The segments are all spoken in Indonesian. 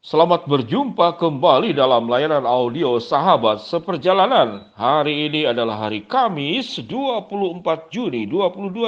Selamat berjumpa kembali dalam layanan audio Sahabat Seperjalanan. Hari ini adalah hari Kamis 24 Juni 2021.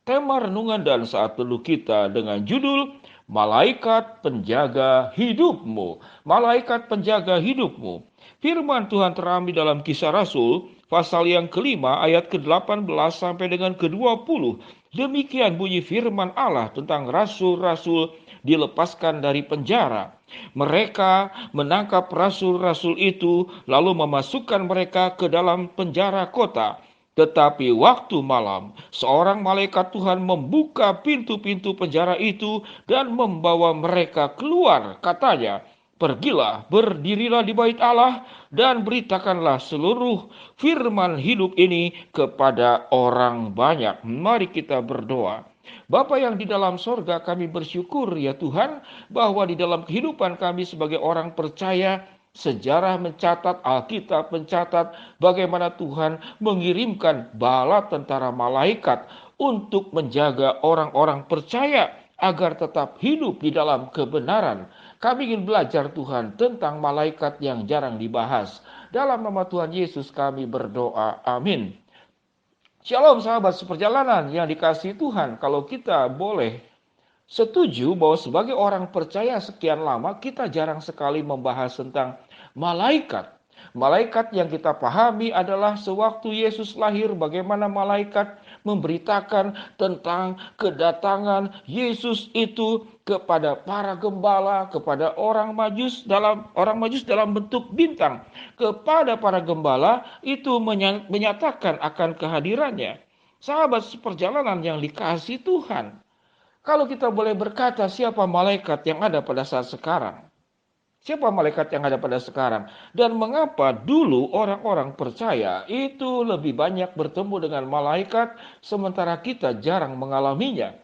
Tema renungan dan saat teduh kita dengan judul Malaikat Penjaga Hidupmu. Malaikat Penjaga Hidupmu. Firman Tuhan terambil dalam Kisah Rasul pasal yang kelima ayat ke-18 sampai dengan ke-20. Demikian bunyi firman Allah tentang rasul-rasul dilepaskan dari penjara. Mereka menangkap rasul-rasul itu lalu memasukkan mereka ke dalam penjara kota. Tetapi waktu malam, seorang malaikat Tuhan membuka pintu-pintu penjara itu dan membawa mereka keluar. Katanya, "Pergilah, berdirilah di bait Allah dan beritakanlah seluruh firman hidup ini kepada orang banyak." Mari kita berdoa. Bapa yang di dalam sorga, kami bersyukur ya Tuhan bahwa di dalam kehidupan kami sebagai orang percaya, sejarah mencatat, Alkitab mencatat bagaimana Tuhan mengirimkan bala tentara malaikat untuk menjaga orang-orang percaya agar tetap hidup di dalam kebenaran. Kami ingin belajar Tuhan tentang malaikat yang jarang dibahas. Dalam nama Tuhan Yesus kami berdoa. Amin. Shalom sahabat seperjalanan yang dikasihi Tuhan. Kalau kita boleh setuju bahwa sebagai orang percaya sekian lama kita jarang sekali membahas tentang malaikat. Malaikat yang kita pahami adalah sewaktu Yesus lahir bagaimana malaikat memberitakan tentang kedatangan Yesus itu kepada para gembala, kepada orang Majus dalam bentuk bintang. Kepada para gembala itu menyatakan akan kehadirannya. Sahabat seperjalanan yang dikasihi Tuhan, kalau kita boleh berkata siapa malaikat yang ada pada saat sekarang? Siapa malaikat yang ada pada sekarang? Dan mengapa dulu orang-orang percaya itu lebih banyak bertemu dengan malaikat sementara kita jarang mengalaminya?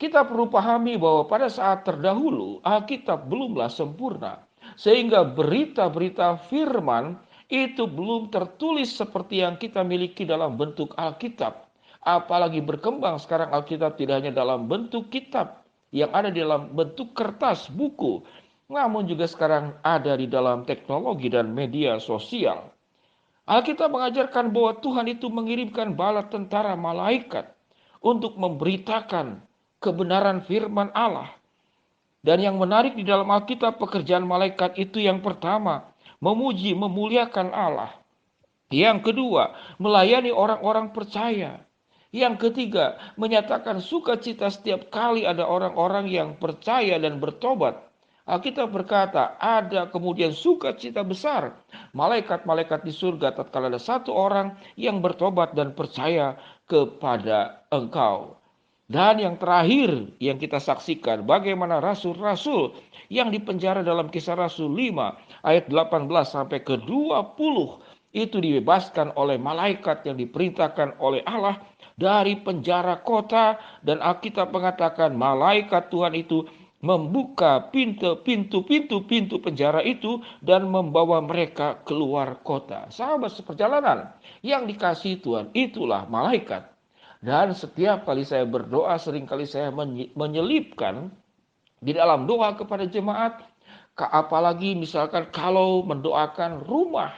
Kita perlu pahami bahwa pada saat terdahulu Alkitab belumlah sempurna. Sehingga berita-berita firman itu belum tertulis seperti yang kita miliki dalam bentuk Alkitab. Apalagi berkembang sekarang Alkitab tidak hanya dalam bentuk kitab yang ada di dalam bentuk kertas, buku, namun juga sekarang ada di dalam teknologi dan media sosial. Alkitab mengajarkan bahwa Tuhan itu mengirimkan bala tentara malaikat untuk memberitakan kebenaran firman Allah. Dan yang menarik di dalam Alkitab, pekerjaan malaikat itu yang pertama, memuji, memuliakan Allah. Yang kedua, melayani orang-orang percaya. Yang ketiga, menyatakan sukacita setiap kali ada orang-orang yang percaya dan bertobat. Alkitab berkata, ada kemudian sukacita besar. Malaikat-malaikat di surga tatkala ada satu orang yang bertobat dan percaya kepada Engkau. Dan yang terakhir yang kita saksikan bagaimana rasul-rasul yang dipenjara dalam Kisah Rasul 5 ayat 18 sampai ke 20 itu dibebaskan oleh malaikat yang diperintahkan oleh Allah dari penjara kota, dan Alkitab mengatakan malaikat Tuhan itu membuka pintu penjara itu dan membawa mereka keluar kota. Sahabat seperjalanan yang dikasihi Tuhan, itulah malaikat. Dan setiap kali saya berdoa, seringkali saya menyelipkan di dalam doa kepada jemaat, apalagi misalkan kalau mendoakan rumah,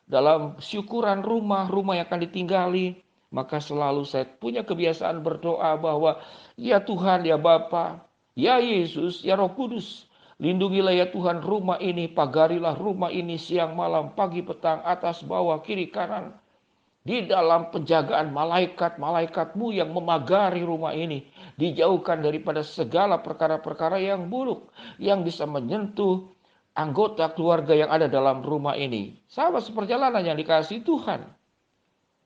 dalam syukuran rumah yang akan ditinggali, maka selalu saya punya kebiasaan berdoa bahwa ya Tuhan, ya Bapa, ya Yesus, ya Roh Kudus, lindungilah ya Tuhan rumah ini, pagarilah rumah ini siang malam, pagi petang, atas bawah, kiri kanan, di dalam penjagaan malaikat-malaikatmu yang memagari rumah ini, dijauhkan daripada segala perkara-perkara yang buruk yang bisa menyentuh anggota keluarga yang ada dalam rumah ini. Sahabat seperjalanan yang dikasihi Tuhan,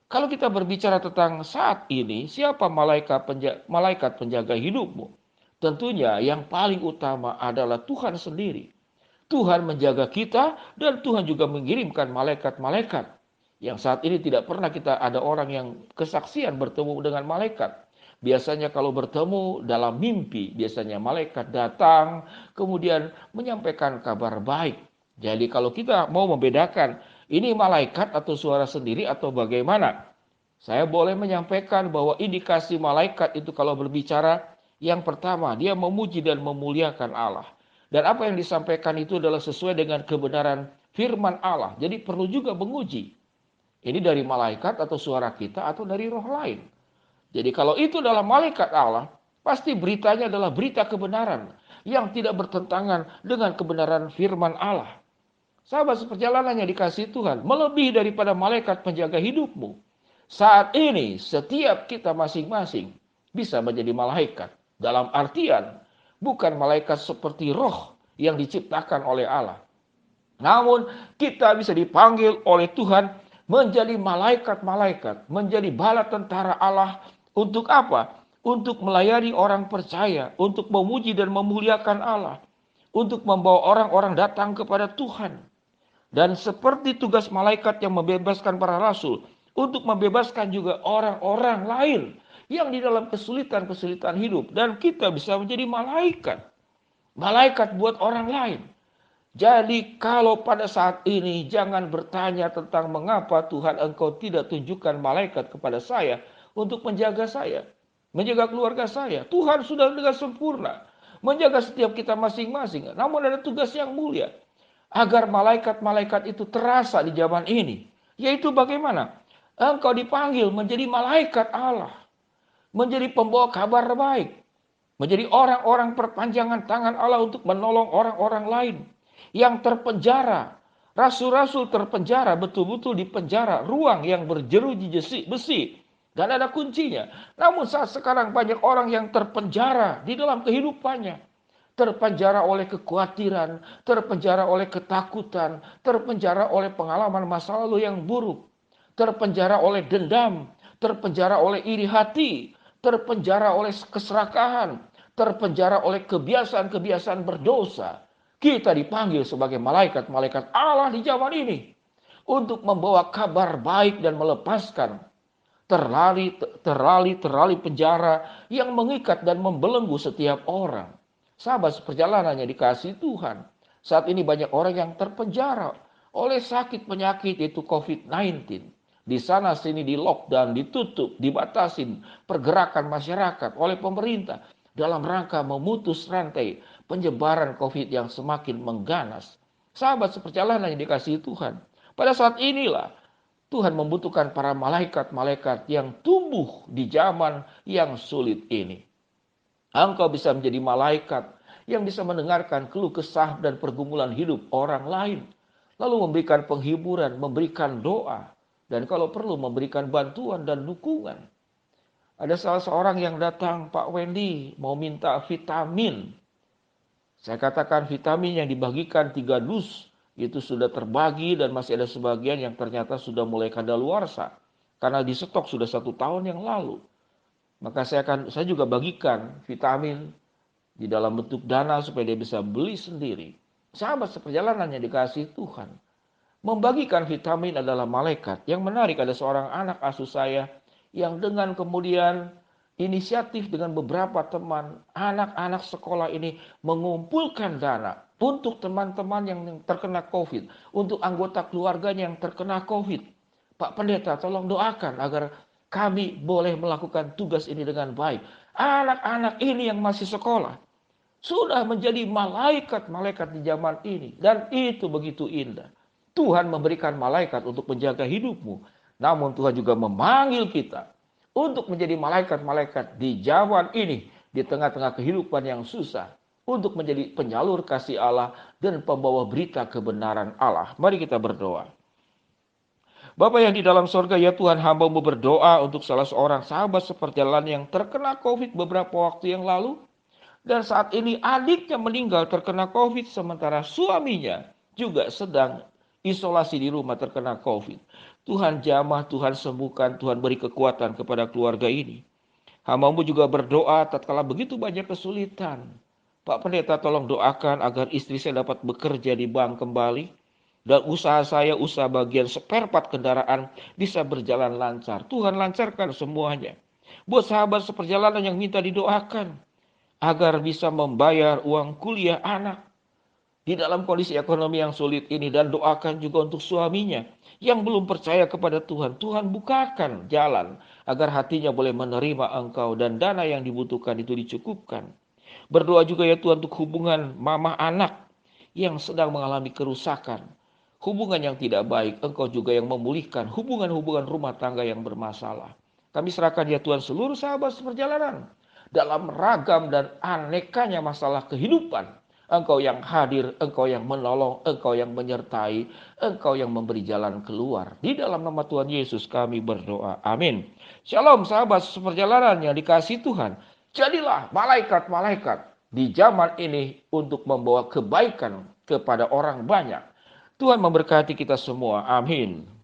kalau kita berbicara tentang saat ini, siapa malaikat penjaga hidupmu? Tentunya yang paling utama adalah Tuhan sendiri. Tuhan menjaga kita dan Tuhan juga mengirimkan malaikat-malaikat yang saat ini tidak pernah kita ada orang yang kesaksian bertemu dengan malaikat. Biasanya kalau bertemu dalam mimpi, biasanya malaikat datang kemudian menyampaikan kabar baik. Jadi kalau kita mau membedakan ini malaikat atau suara sendiri atau bagaimana, saya boleh menyampaikan bahwa indikasi malaikat itu kalau berbicara, yang pertama dia memuji dan memuliakan Allah. Dan apa yang disampaikan itu adalah sesuai dengan kebenaran firman Allah. Jadi perlu juga menguji. Ini dari malaikat atau suara kita atau dari roh lain. Jadi kalau itu adalah malaikat Allah, pasti beritanya adalah berita kebenaran yang tidak bertentangan dengan kebenaran firman Allah. Sahabat seperjalanan yang dikasihi Tuhan, melebihi daripada malaikat penjaga hidupmu. Saat ini setiap kita masing-masing bisa menjadi malaikat. Dalam artian bukan malaikat seperti roh yang diciptakan oleh Allah. Namun kita bisa dipanggil oleh Tuhan menjadi malaikat-malaikat, menjadi bala tentara Allah. Untuk apa? Untuk melayani orang percaya, untuk memuji dan memuliakan Allah, untuk membawa orang-orang datang kepada Tuhan. Dan seperti tugas malaikat yang membebaskan para rasul, untuk membebaskan juga orang-orang lain yang di dalam kesulitan-kesulitan hidup. Dan kita bisa menjadi malaikat. Malaikat buat orang lain. Jadi kalau pada saat ini jangan bertanya tentang mengapa Tuhan engkau tidak tunjukkan malaikat kepada saya untuk menjaga saya, menjaga keluarga saya. Tuhan sudah dengan sempurna menjaga setiap kita masing-masing. Namun ada tugas yang mulia agar malaikat-malaikat itu terasa di zaman ini. Yaitu bagaimana? Engkau dipanggil menjadi malaikat Allah, menjadi pembawa kabar baik, menjadi orang-orang perpanjangan tangan Allah untuk menolong orang-orang lain yang terpenjara. Rasul-rasul terpenjara, betul-betul di penjara, ruang yang berjeruji besi, dan ada kuncinya. Namun saat sekarang banyak orang yang terpenjara di dalam kehidupannya. Terpenjara oleh kekhawatiran, terpenjara oleh ketakutan, terpenjara oleh pengalaman masa lalu yang buruk, terpenjara oleh dendam, terpenjara oleh iri hati, terpenjara oleh keserakahan, terpenjara oleh kebiasaan-kebiasaan berdosa. Kita dipanggil sebagai malaikat-malaikat Allah di zaman ini untuk membawa kabar baik dan melepaskan terali penjara yang mengikat dan membelenggu setiap orang. Sahabat seperjalanan yang dikasihi Tuhan, saat ini banyak orang yang terpenjara oleh sakit penyakit yaitu COVID-19. Di sana sini di lockdown, ditutup, dibatasin pergerakan masyarakat oleh pemerintah dalam rangka memutus rantai penyebaran COVID yang semakin mengganas. Sahabat seperjalanan yang dikasihi Tuhan, pada saat inilah Tuhan membutuhkan para malaikat-malaikat yang tumbuh di zaman yang sulit ini. Engkau bisa menjadi malaikat yang bisa mendengarkan keluh kesah dan pergumulan hidup orang lain, lalu memberikan penghiburan, memberikan doa, dan kalau perlu memberikan bantuan dan dukungan. Ada salah seorang yang datang, Pak Wendy, mau minta vitamin. Saya katakan vitamin yang dibagikan 3 dus itu sudah terbagi dan masih ada sebagian yang ternyata sudah mulai kadaluarsa karena di stok sudah 1 tahun yang lalu. Maka saya juga bagikan vitamin di dalam bentuk dana supaya dia bisa beli sendiri. Sahabat seperjalanan yang dikasihi Tuhan, membagikan vitamin adalah malaikat. Yang menarik, ada seorang anak asuh saya yang dengan kemudian inisiatif dengan beberapa teman, anak-anak sekolah ini mengumpulkan dana untuk teman-teman yang terkena COVID, untuk anggota keluarganya yang terkena COVID. Pak Pendeta, tolong doakan agar kami boleh melakukan tugas ini dengan baik. Anak-anak ini yang masih sekolah sudah menjadi malaikat-malaikat di zaman ini, dan itu begitu indah. Tuhan memberikan malaikat untuk menjaga hidupmu, namun Tuhan juga memanggil kita untuk menjadi malaikat-malaikat di zaman ini, di tengah-tengah kehidupan yang susah, untuk menjadi penyalur kasih Allah dan pembawa berita kebenaran Allah. Mari kita berdoa. Bapa yang di dalam sorga, ya Tuhan, hamba-Mu berdoa untuk salah seorang sahabat seperjalanan yang terkena COVID beberapa waktu yang lalu. Dan saat ini adiknya meninggal terkena COVID, sementara suaminya juga sedang isolasi di rumah terkena COVID. Tuhan jamah, Tuhan sembuhkan, Tuhan beri kekuatan kepada keluarga ini. Hamba-Mu juga berdoa tatkala begitu banyak kesulitan. Pak Pendeta, tolong doakan agar istri saya dapat bekerja di bank kembali. Dan usaha saya, usaha bagian spare part kendaraan bisa berjalan lancar. Tuhan lancarkan semuanya. Buat sahabat seperjalanan yang minta didoakan agar bisa membayar uang kuliah anak di dalam kondisi ekonomi yang sulit ini. Dan doakan juga untuk suaminya yang belum percaya kepada Tuhan. Tuhan bukakan jalan agar hatinya boleh menerima Engkau dan dana yang dibutuhkan itu dicukupkan. Berdoa juga ya Tuhan untuk hubungan mama anak yang sedang mengalami kerusakan. Hubungan yang tidak baik, Engkau juga yang memulihkan hubungan-hubungan rumah tangga yang bermasalah. Kami serahkan ya Tuhan seluruh sahabat seperjalanan dalam ragam dan anekanya masalah kehidupan. Engkau yang hadir, Engkau yang menolong, Engkau yang menyertai, Engkau yang memberi jalan keluar. Di dalam nama Tuhan Yesus kami berdoa. Amin. Shalom sahabat seperjalanan yang dikasihi Tuhan. Jadilah malaikat-malaikat di zaman ini untuk membawa kebaikan kepada orang banyak. Tuhan memberkati kita semua. Amin.